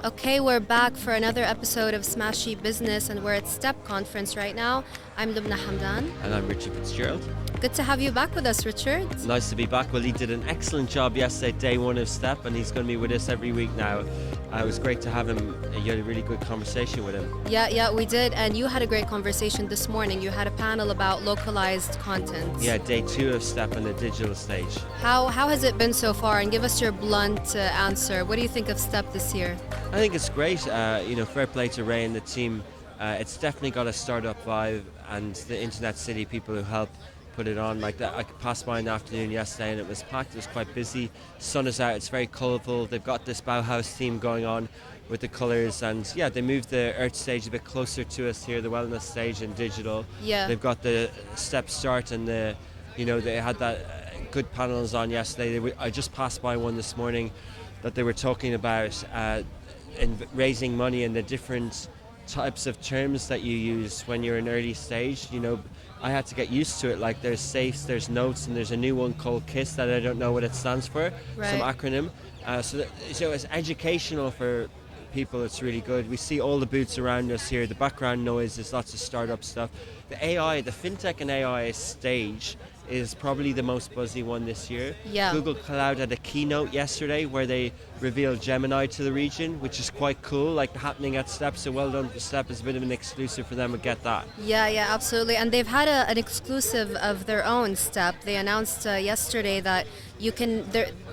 Okay, we're back for another episode of Smashy Business, and we're at STEP conference right now. I'm Lubna Hamdan. And I'm Richard Fitzgerald. Good to have you back with us, Richard. Nice to be back. Well, he did an excellent job yesterday, day one of STEP, and he's going to be with us every week now. It was great to have him. You had a really good conversation with him. Yeah, we did. And you had a great conversation this morning. You had a panel about localized content. Yeah, day two of STEP on the digital stage. How has it been so far? And give us your blunt answer. What do you think of STEP this year? I think it's great. Fair play to Ray and the team. It's definitely got a startup vibe, and the Internet City people who helped put it on like that. I passed by in the afternoon yesterday and it was packed. It was quite busy. Sun is out. It's very colourful. They've got this Bauhaus theme going on with the colours, and yeah, they moved the Earth stage a bit closer to us here, the wellness stage in digital. Yeah. They've got the Step Start and they had that good panels on yesterday. I just passed by one this morning that they were talking about in raising money and the different types of terms that you use when you're in early stage. I had to get used to it. Like there's safes, there's notes, and there's a new one called KISS that I don't know what it stands for. Right. Some acronym. So it's educational for people. It's really good. We see all the booths around us here. The background noise, there's lots of startup stuff. The AI, the fintech and AI stage is probably the most buzzy one this year. Yeah. Google Cloud had a keynote yesterday where they revealed Gemini to the region, which is quite cool, like happening at STEP. So well done for STEP. It's a bit of an exclusive for them to get that. Yeah, absolutely. And they've had an exclusive of their own, STEP. They announced yesterday that you can.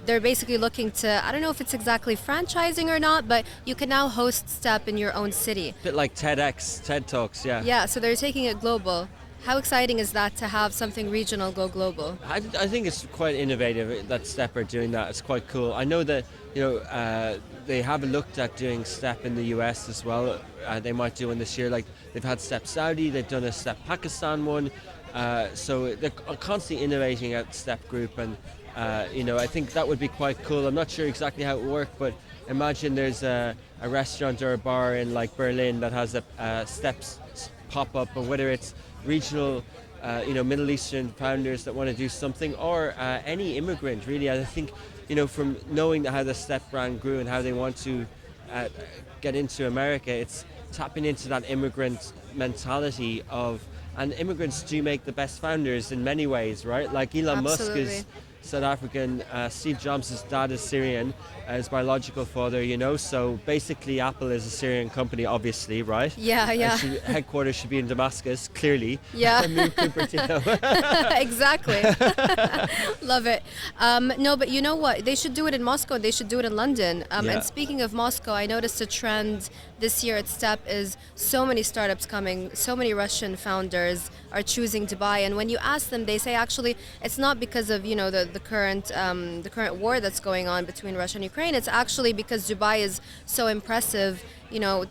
They're basically looking to. I don't know if it's exactly franchising or not, but you can now host STEP in your own city. A bit like TEDx, TED Talks, yeah. Yeah. So they're taking it global. How exciting is that to have something regional go global? I think it's quite innovative that STEP are doing that. It's quite cool. I know that they have looked at doing STEP in the US as well. They might do one this year. Like they've had STEP Saudi, they've done a STEP Pakistan one. So they're constantly innovating at STEP Group, and I think that would be quite cool. I'm not sure exactly how it would work, but imagine there's a restaurant or a bar in like Berlin that has a STEPs pop up, or whether it's regional, Middle Eastern founders that want to do something, or any immigrant really. I think, from knowing how the STEP brand grew and how they want to get into America, it's tapping into that immigrant mentality and immigrants do make the best founders in many ways, right? Like Elon Musk is South African, Steve Jobs' dad is Syrian, his biological father, so basically Apple is a Syrian company, obviously, right? Yeah. Headquarters should be in Damascus, clearly. Yeah. Move Cupertino. Exactly. Love it. No, but you know what? They should do it in Moscow. They should do it in London. And speaking of Moscow, I noticed a trend this year at STEP is so many startups coming, so many Russian founders are choosing Dubai. And when you ask them, they say actually it's not because of the current war that's going on between Russia and Ukraine. It's actually because Dubai is so impressive,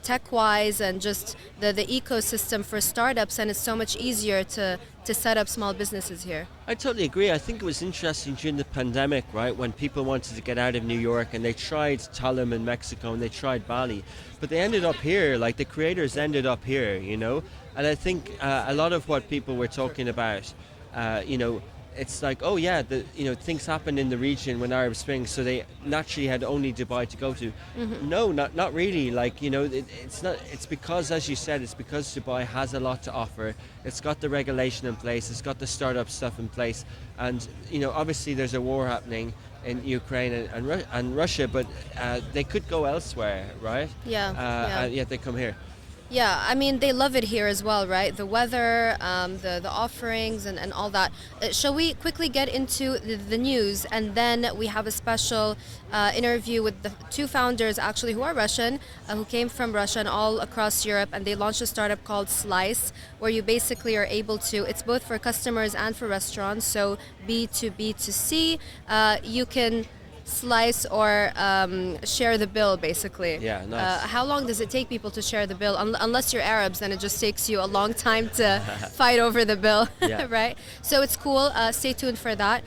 tech-wise, and just the ecosystem for startups, and it's so much easier to set up small businesses here. I totally agree. I think it was interesting during the pandemic, right, when people wanted to get out of New York and they tried Tulum in Mexico and they tried Bali, but they ended up here, like the creators ended up here, and I think a lot of what people were talking about, it's like, oh yeah, things happened in the region when Arab Spring, so they naturally had only Dubai to go to. Mm-hmm. No, not really. Like, it's not. It's because, as you said, it's because Dubai has a lot to offer. It's got the regulation in place. It's got the startup stuff in place, and obviously there's a war happening in Ukraine and Russia, but they could go elsewhere, right? Yeah. Yet they come here. Yeah, I mean, they love it here as well, right? The weather, the offerings, and all that. Shall we quickly get into the news? And then we have a special interview with the two founders, actually, who are Russian, who came from Russia and all across Europe. And they launched a startup called Slice, where you basically are able to, it's both for customers and for restaurants, so B2B2C. You can slice or share the bill, basically. Yeah, nice. How long does it take people to share the bill? Unless you're Arabs, then it just takes you a long time to fight over the bill, right? So it's cool. Stay tuned for that.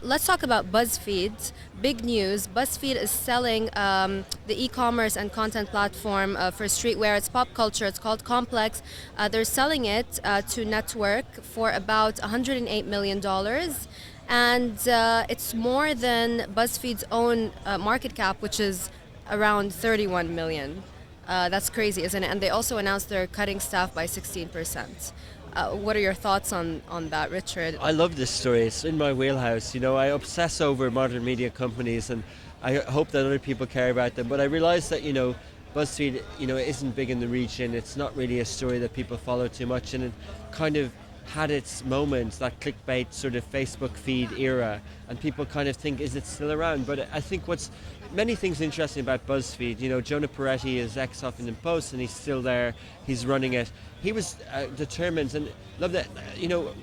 Let's talk about BuzzFeed. Big news. BuzzFeed is selling the e-commerce and content platform for streetwear. It's pop culture. It's called Complex. They're selling it to Network for about $108 million. And it's more than BuzzFeed's own market cap, which is around 31 million. That's crazy, isn't it? And they also announced they're cutting staff by 16%. What are your thoughts on that, Richard? I love this story. It's in my wheelhouse. You know, I obsess over modern media companies, and I hope that other people care about them. But I realize that, BuzzFeed, isn't big in the region. It's not really a story that people follow too much, and it kind of had its moments, that clickbait sort of Facebook feed era, and people kind of think, is it still around? But I think what's many things interesting about BuzzFeed. Jonah Peretti is ex-Huffington Post, and he's still there. He's running it. He was determined, and love that.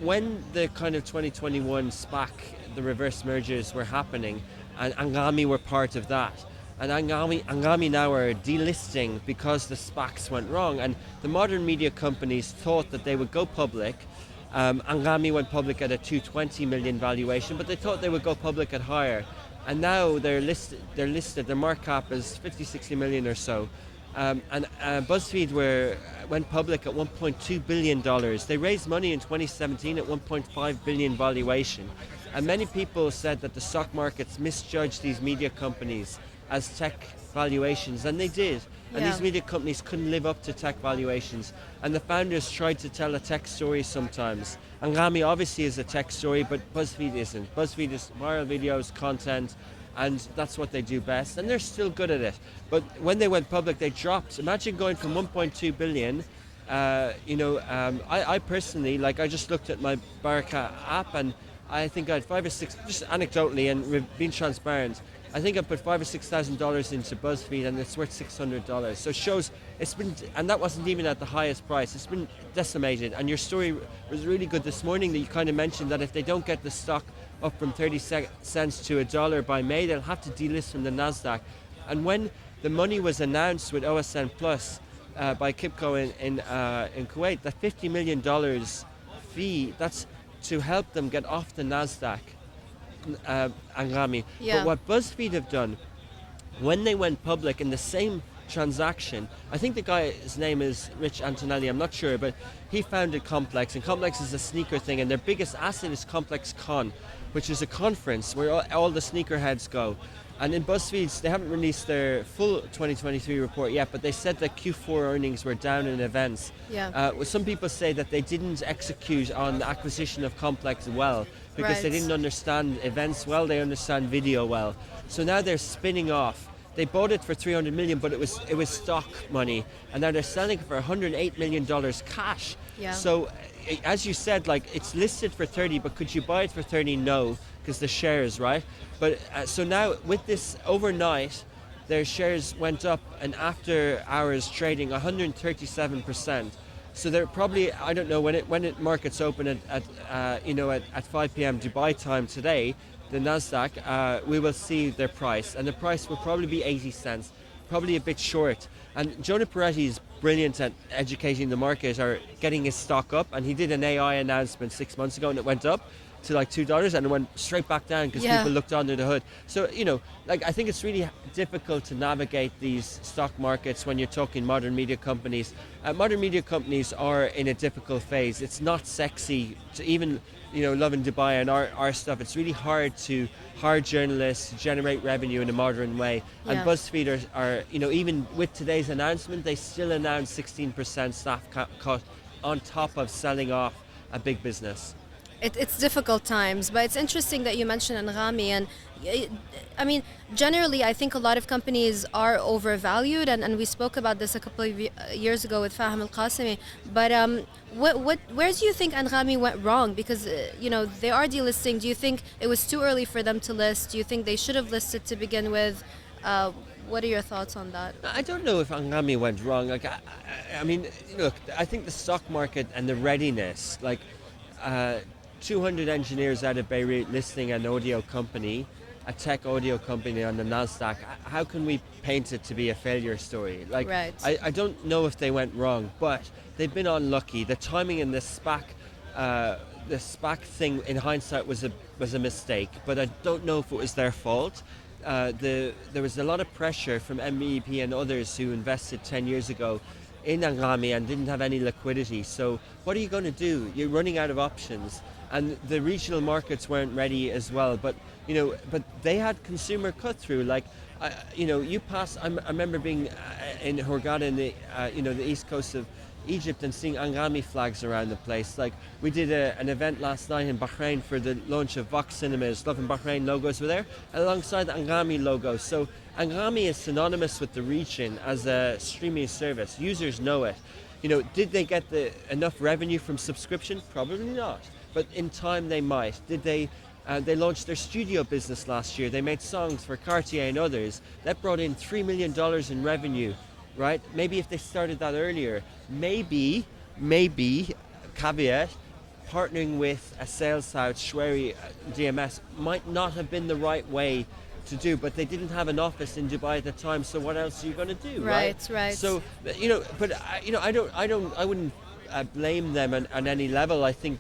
When the kind of 2021 SPAC, the reverse mergers were happening, and Anghami were part of that. And Anghami now are delisting because the SPACs went wrong, and the modern media companies thought that they would go public. Anghami went public at a 220 million valuation, but they thought they would go public at higher. And now they're listed, their market cap is 50, 60 million or so. And BuzzFeed went public at $1.2 billion. They raised money in 2017 at 1.5 billion valuation. And many people said that the stock markets misjudged these media companies as tech valuations, and they did. And these media companies couldn't live up to tech valuations. And the founders tried to tell a tech story sometimes. Anghami obviously is a tech story, but BuzzFeed isn't. BuzzFeed is viral videos, content, and that's what they do best. And they're still good at it. But when they went public, they dropped. Imagine going from 1.2 billion. I personally, I just looked at my Baraka app, and I think I had 5 or 6, just anecdotally, and being transparent, I think I put $5,000 or $6,000 into BuzzFeed, and it's worth $600. So it shows it's been, and that wasn't even at the highest price. It's been decimated. And your story was really good this morning that you kind of mentioned that if they don't get the stock up from 30 cents to $1 by May, they'll have to delist from the Nasdaq. And when the money was announced with OSN Plus by Kipco in Kuwait, that $50 million fee, that's to help them get off the Nasdaq. Anghami. Yeah. But what BuzzFeed have done, when they went public in the same transaction, I think the guy's name is Rich Antonelli, I'm not sure, but he founded Complex, and Complex is a sneaker thing, and their biggest asset is ComplexCon, which is a conference where all the sneakerheads go. And in BuzzFeed, they haven't released their full 2023 report yet, but they said that Q4 earnings were down in events. Yeah. Some people say that they didn't execute on the acquisition of Complex well, because they didn't understand events well, they understand video well. So now they're spinning off. They bought it for 300 million, but it was stock money, and now they're selling it for $108 million cash. Yeah. So, as you said, it's listed for 30, but could you buy it for 30? No, because the shares, right? But so now with this overnight, their shares went up, and after hours trading 137%. So they're probably, I don't know, when it markets open at 5 p.m. Dubai time today, the Nasdaq, we will see their price, and the price will probably be 80 cents, probably a bit short. And Jonah Peretti is brilliant at educating the market or getting his stock up, and he did an AI announcement 6 months ago, and it went up to $2, and it went straight back down because people looked under the hood. So I think it's really difficult to navigate these stock markets when you're talking modern media companies. Modern media companies are in a difficult phase. It's not sexy to even Lovin Dubai and our stuff. It's really hard to hire journalists to generate revenue in a modern way. And BuzzFeed are even with today's announcement, they still announced 16% staff cut on top of selling off a big business. It's difficult times, but it's interesting that you mentioned Anghami, and generally I think a lot of companies are overvalued, and we spoke about this a couple of years ago with Fahim Al-Qasimi, but where do you think Anghami went wrong? Because they are delisting. Do you think it was too early for them to list? Do you think they should have listed to begin with? What are your thoughts on that? I don't know if Anghami went wrong. Look, I think the stock market and the readiness, 200 engineers out of Beirut listing an audio company, a tech audio company on the Nasdaq. How can we paint it to be a failure story? Right. I don't know if they went wrong, but they've been unlucky. The timing in the SPAC thing in hindsight was a mistake, but I don't know if it was their fault. There was a lot of pressure from MEP and others who invested 10 years ago in Anghami and didn't have any liquidity. So what are you going to do? You're running out of options. And the regional markets weren't ready as well. But but they had consumer cut through. Like, you pass. I remember being in Hurghada in the the east coast of Egypt and seeing Anghami flags around the place. Like, we did an event last night in Bahrain for the launch of Vox Cinemas. Love in Bahrain logos were there alongside the Anghami logo. So Anghami is synonymous with the region as a streaming service. Users know it. Did they get enough revenue from subscription? Probably not. But in time they might. Did they? They launched their studio business last year. They made songs for Cartier and others. That brought in $3 million in revenue, right? Maybe if they started that earlier, maybe, caveat, partnering with a sales house, Shwari DMS, might not have been the right way to do, but they didn't have an office in Dubai at the time, so what else are you going to do, right? Right. So, but I wouldn't blame them on any level. I think,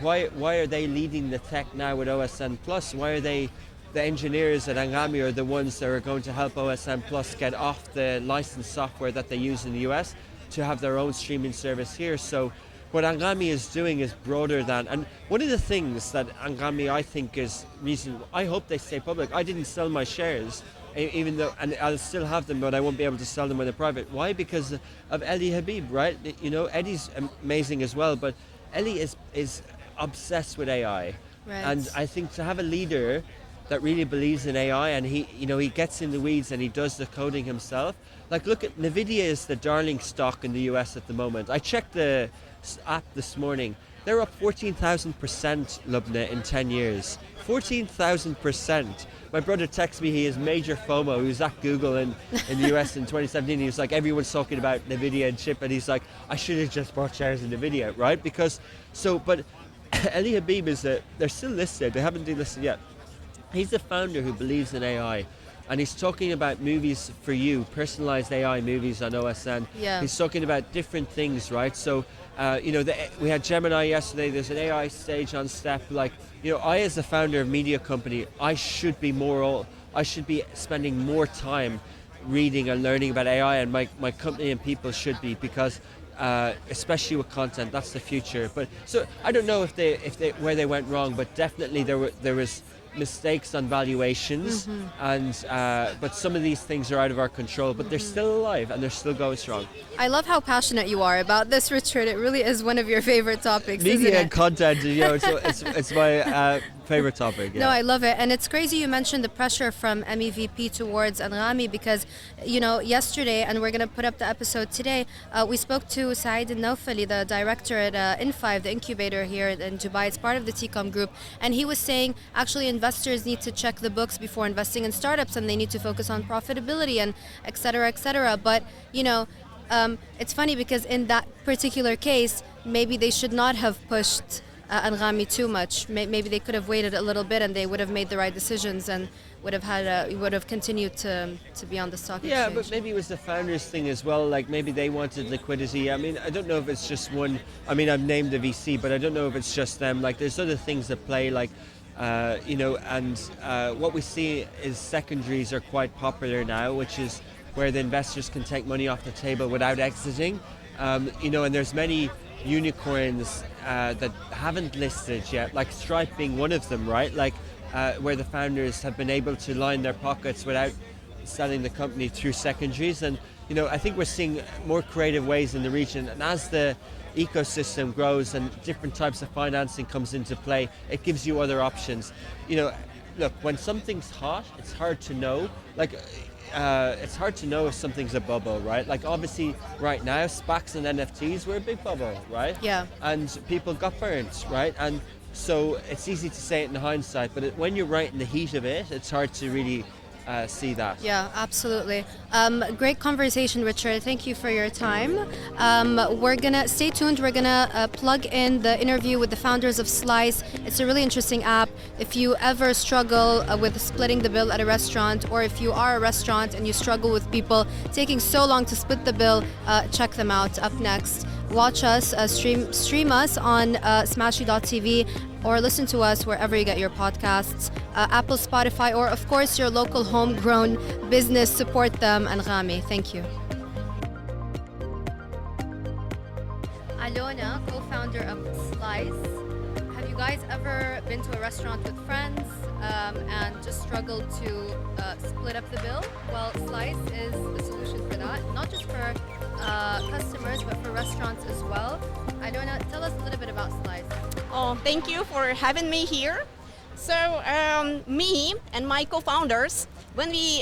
why are they leading the tech now with OSN Plus? Why are they, the engineers at Anghami are the ones that are going to help OSN Plus get off the licensed software that they use in the US to have their own streaming service here? So what Anghami is doing is broader than, and one of the things that Anghami, I think, is reason, I hope they stay public. I didn't sell my shares, even though, and I'll still have them, but I won't be able to sell them when they're private. Why? Because of Eli Habib, right? Eddie's amazing as well, but Eli is obsessed with AI. Right. And I think to have a leader that really believes in AI, and he gets in the weeds and he does the coding himself. Like, look at NVIDIA is the darling stock in the US at the moment. I checked the app this morning. They're up 14,000%, Lubna, in 10 years. 14,000%. My brother texts me, he has major FOMO. He was at Google in the US in 2017. He was like, everyone's talking about NVIDIA and chip, and he's like, I should have just bought shares in NVIDIA, right? But Eli Habib they're still listed. They haven't delisted yet. He's the founder who believes in AI. And he's talking about movies for you, personalized AI movies on OSN. Yeah. He's talking about different things, right? So, we had Gemini yesterday. There's an AI stage on Step. Like, I as the founder of media company, I should be spending more time reading and learning about AI, and my company and people should be, because especially with content, that's the future. But so I don't know if they where they went wrong, but definitely there was mistakes on valuations, and but some of these things are out of our control, but they're still alive and they're still going strong. I love how passionate you are about this, Richard. It really is one of your favorite topics, isn't Media it? and content, it's my favorite topic. Yeah. No, I love it. And it's crazy you mentioned the pressure from MEVP towards Anghami, because, yesterday, and we're going to put up the episode today, we spoke to Saeed Al-Naufali, the director at In5, the incubator here in Dubai. It's part of the TCOM group. And he was saying, actually, investors need to check the books before investing in startups, and they need to focus on profitability and et cetera, et cetera. But, it's funny because in that particular case, maybe they should not have pushed Anghami too much. Maybe they could have waited a little bit, and they would have made the right decisions and would have continued to be on the stock exchange. Yeah, but maybe it was the founders thing as well. Like, maybe they wanted liquidity. I mean, I don't know if it's just one. I mean, I've named the VC, but I don't know if it's just them. Like, there's other things that play. Like, what we see is secondaries are quite popular now, which is where the investors can take money off the table without exiting. And there's many unicorns that haven't listed yet, like Stripe being one of them, right? Like, where the founders have been able to line their pockets without selling the company through secondaries. And I think we're seeing more creative ways in the region, and as the ecosystem grows and different types of financing comes into play, it gives you other options. Look, when something's hot, it's hard to know. Like, it's hard to know if something's a bubble, right? Like, obviously right now SPACs and NFTs were a big bubble, right? Yeah. And people got burnt, right? And so it's easy to say it in hindsight, but when you're right in the heat of it, it's hard to really see that. Yeah, absolutely. Great conversation, Richard. Thank you for your time. We're gonna stay tuned. We're gonna plug in the interview with the founders of Slice. It's a really interesting app. If you ever struggle with splitting the bill at a restaurant, or if you are a restaurant and you struggle with people taking so long to split the bill, check them out. Up next, watch us, stream us on smashy.tv, or listen to us wherever you get your podcasts, Apple, Spotify, or of course your local homegrown business. Support them, Anghami. Thank you. Alona, co-founder of Slice. Have you guys ever been to a restaurant with friends and just struggled to split up the bill? Well, Slice is the solution for that, not just for customers, but for restaurants as well. Alona, tell us a little bit about Slice. Oh, thank you for having me here. So, me and my co-founders, when we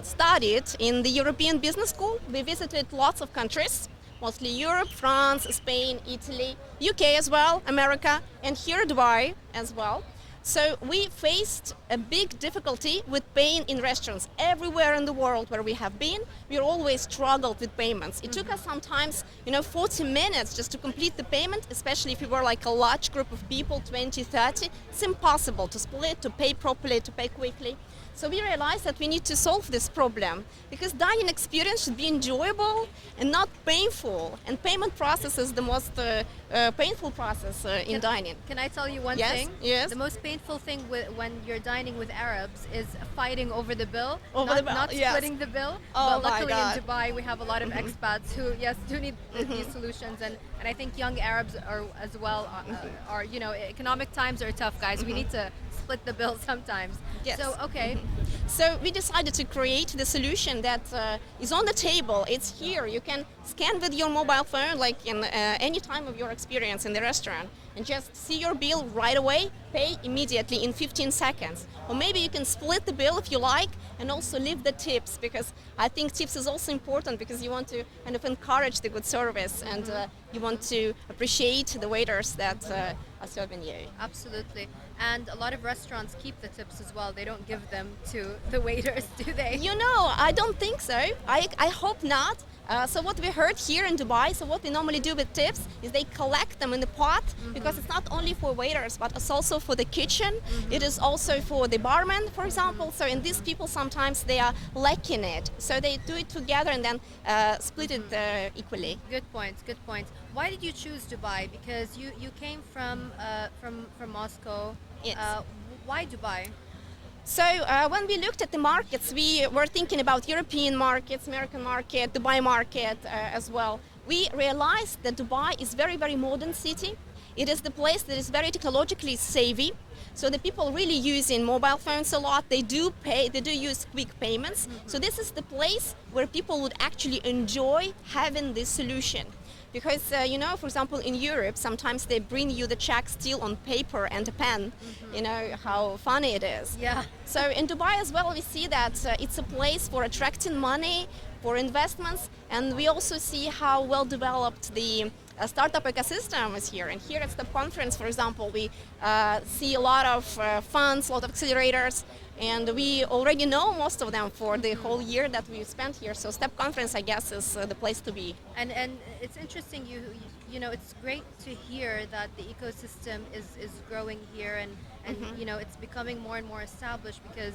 studied in the European Business School, we visited lots of countries, mostly Europe, France, Spain, Italy, UK as well, America, and here Dubai as well. So we faced a big difficulty with paying in restaurants. Everywhere in the world where we have been, we always struggled with payments. It took us sometimes, 40 minutes just to complete the payment, especially if we were like a large group of people, 20, 30. It's impossible to split, to pay properly, to pay quickly. So we realized that we need to solve this problem because dining experience should be enjoyable and not painful. And payment process is the most painful process in dining. Can I tell you one Yes, thing? yes. The most painful thing when you're dining with Arabs is fighting over the bill, Over not, the bill, not yes. splitting the bill. Oh but my luckily God. in Dubai we have a lot of expats who, yes, do need these solutions, and I think young Arabs are as well. Are economic times are tough, guys. We need to split the bill sometimes. Yes. So okay. So we decided to create the solution that is on the table. It's here. You can scan with your mobile phone, like in any time of your experience in the restaurant, and just see your bill right away, pay immediately in 15 seconds. Or maybe you can split the bill if you like, and also leave the tips, because I think tips is also important because you want to kind of encourage the good service and you want to appreciate the waiters that are serving you. Absolutely. And a lot of restaurants keep the tips as well. They don't give them to the waiters, do they? I don't think so. I hope not. So what we heard here in Dubai, so what we normally do with tips is they collect them in the pot because it's not only for waiters, but it's also for the kitchen. It is also for the barman, for example. So in these people sometimes they are lacking it. So they do it together and then split it equally. Good point. Good point. Why did you choose Dubai? Because you came from Moscow. Yes. Why Dubai? So when we looked at the markets, we were thinking about European markets, American market, Dubai market as well. We realized that Dubai is very, very modern city. It is the place that is very technologically savvy. So the people really using mobile phones a lot. They do pay, they do use quick payments. So this is the place where people would actually enjoy having this solution. Because, for example, in Europe, sometimes they bring you the check still on paper and a pen. You know how funny it is. Yeah. So in Dubai as well, we see that it's a place for attracting money, for investments, and we also see how well developed the startup ecosystem is here. And here at Step Conference, for example, we see a lot of funds, a lot of accelerators, and we already know most of them for the whole year that we spent here. So Step Conference, I guess, is the place to be. And it's interesting. It's great to hear that the ecosystem is growing here, and it's becoming more and more established. Because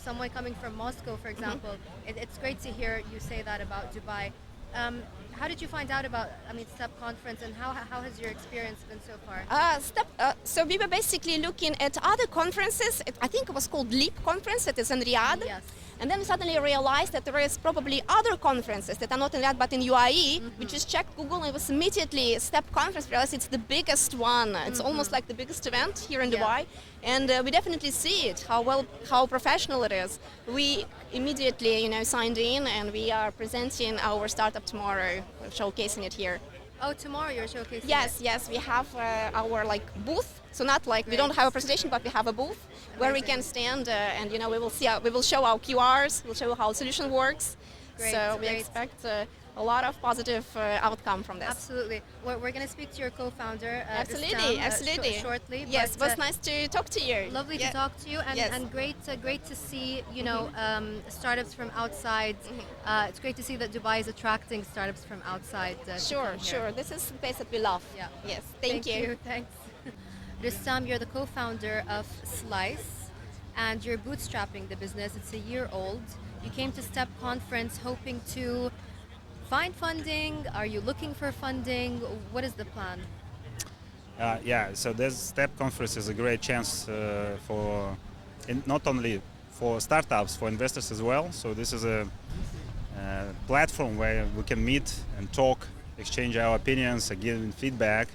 someone coming from Moscow, for example, it's great to hear you say that about Dubai. How did you find out about, Step Conference, and how has your experience been so far? So we were basically looking at other conferences. I think it was called LEAP conference. It is in Riyadh. Yes. And then we suddenly realized that there is probably other conferences that are not in Riyadh but in UAE. We just checked Google and it was immediately Step Conference. Realized it's the biggest one. It's almost like the biggest event here in Dubai. And we definitely see it, how professional it is. We immediately, signed in and we are presenting our startup tomorrow, showcasing it here. Oh, tomorrow you're showcasing Yes, it. yes, we have our booth. So not like we don't have a presentation, but we have a booth where we can stand and we will show our QRs, we'll show how the solution works. Great, so we great. expect a lot of positive outcome from this. Absolutely. We're going to speak to your co-founder, Absolutely, Rustam, absolutely. shortly. Yes, but, it was nice to talk to you. Lovely Yeah. to talk to you, and, Yes. and great to see startups from outside. It's great to see that Dubai is attracting startups from outside. To Sure, come here. sure. This is the place that we love. Yeah. Yes, thank you. Thanks. Rustam, you're the co-founder of Slice, and you're bootstrapping the business. It's a year old. You came to Step Conference hoping to find funding. Are you looking for funding? What is the plan? So this Step Conference is a great chance not only for startups, for investors as well. So this is a platform where we can meet and talk exchange our opinions, giving feedback.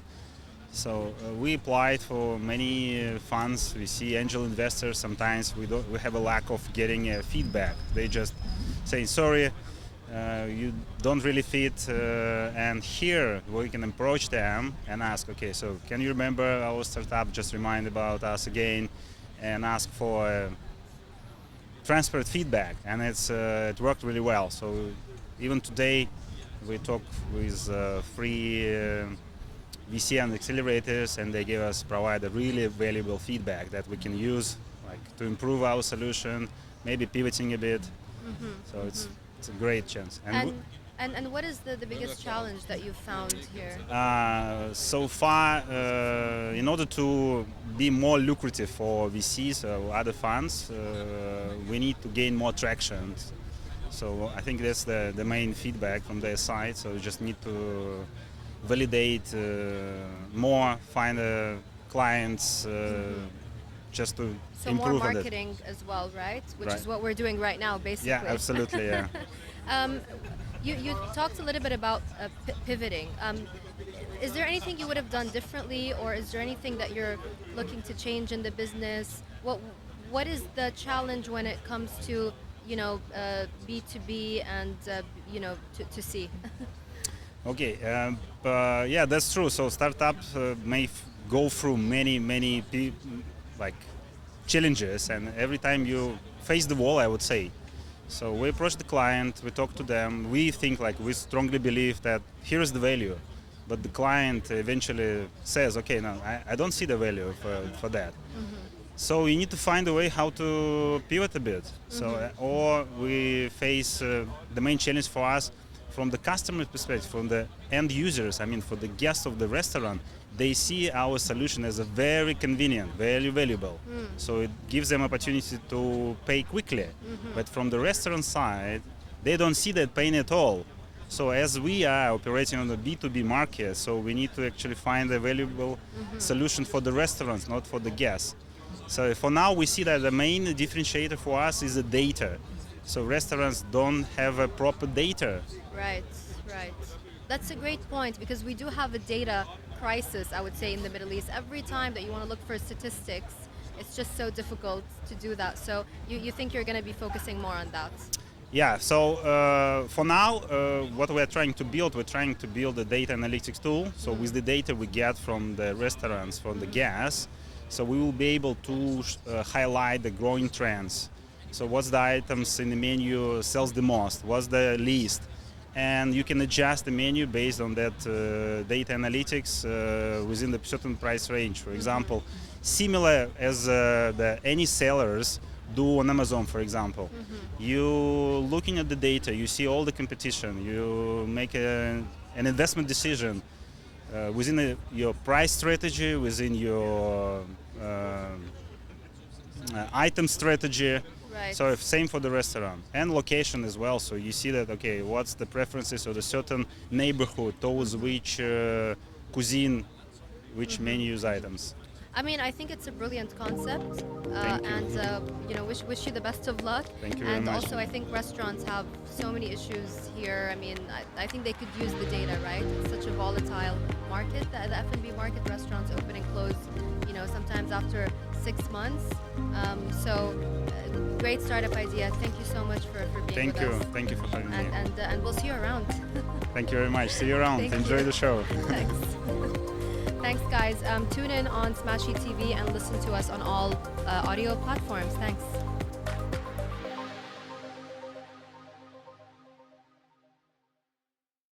So we applied for many funds. We see angel investors. Sometimes we have a lack of getting feedback. They just say sorry, you don't really fit. And here we can approach them and ask, okay, so can you remember our startup? Just remind about us again, and ask for transparent feedback. And it worked really well. So even today, we talk with free VC and accelerators, and they provide a really valuable feedback that we can use, like to improve our solution, maybe pivoting a bit. So it's a great chance. And what is the biggest challenge that you've found here? So far, in order to be more lucrative for VCs or other funds, we need to gain more traction. So I think that's the main feedback from their side. So we just need to validate more, find clients, just to So improve more on that. marketing as well, right? Which Right. is what we're doing right now, basically. Yeah, absolutely. Yeah. You talked a little bit about pivoting. Is there anything you would have done differently, or is there anything that you're looking to change in the business? What is the challenge when it comes to B2B and to C? Okay, yeah, that's true. So startups may go through many challenges, and every time you face the wall, I would say. So we approach the client, we talk to them. We think we strongly believe that here's the value, but the client eventually says, okay, no, I don't see the value for that. So you need to find a way how to pivot a bit. So or we face the main challenge for us. From the customer perspective, from the end users, I mean, for the guests of the restaurant, they see our solution as a very convenient, very valuable. So it gives them opportunity to pay quickly. But from the restaurant side, they don't see that pain at all. So as we are operating on the B2B market, so we need to actually find a valuable solution for the restaurants, not for the guests. So for now, we see that the main differentiator for us is the data. So restaurants don't have a proper data. Right. That's a great point, because we do have a data crisis, I would say, in the Middle East. Every time that you want to look for statistics, it's just so difficult to do that. So you think you're going to be focusing more on that? Yeah, so for now, what we're trying to build a data analytics tool. So with the data we get from the restaurants, from the guests, so we will be able to highlight the growing trends. So what's the items in the menu sells the most? What's the least? And you can adjust the menu based on that data analytics within the certain price range. For example, similar as any sellers do on Amazon, for example. You looking at the data, you see all the competition, you make an investment decision within your price strategy, within your item strategy. Right. So same for the restaurant and location as well. So you see that, okay, what's the preferences of the certain neighborhood towards which cuisine, which menus items. I mean, I think it's a brilliant concept, Thank you. and wish you the best of luck. Thank you very and much. also, I think restaurants have so many issues here. I mean, I think they could use the data, right? It's such a volatile market, the F&B market. Restaurants open and close, sometimes after 6 months. Great startup idea. Thank you so much for being with us. Thank you for having me. And we'll see you around. Thank you very much. See you around. Thank Enjoy you. the show. Thanks. Thanks, guys. Tune in on Smashy TV and listen to us on all audio platforms. Thanks.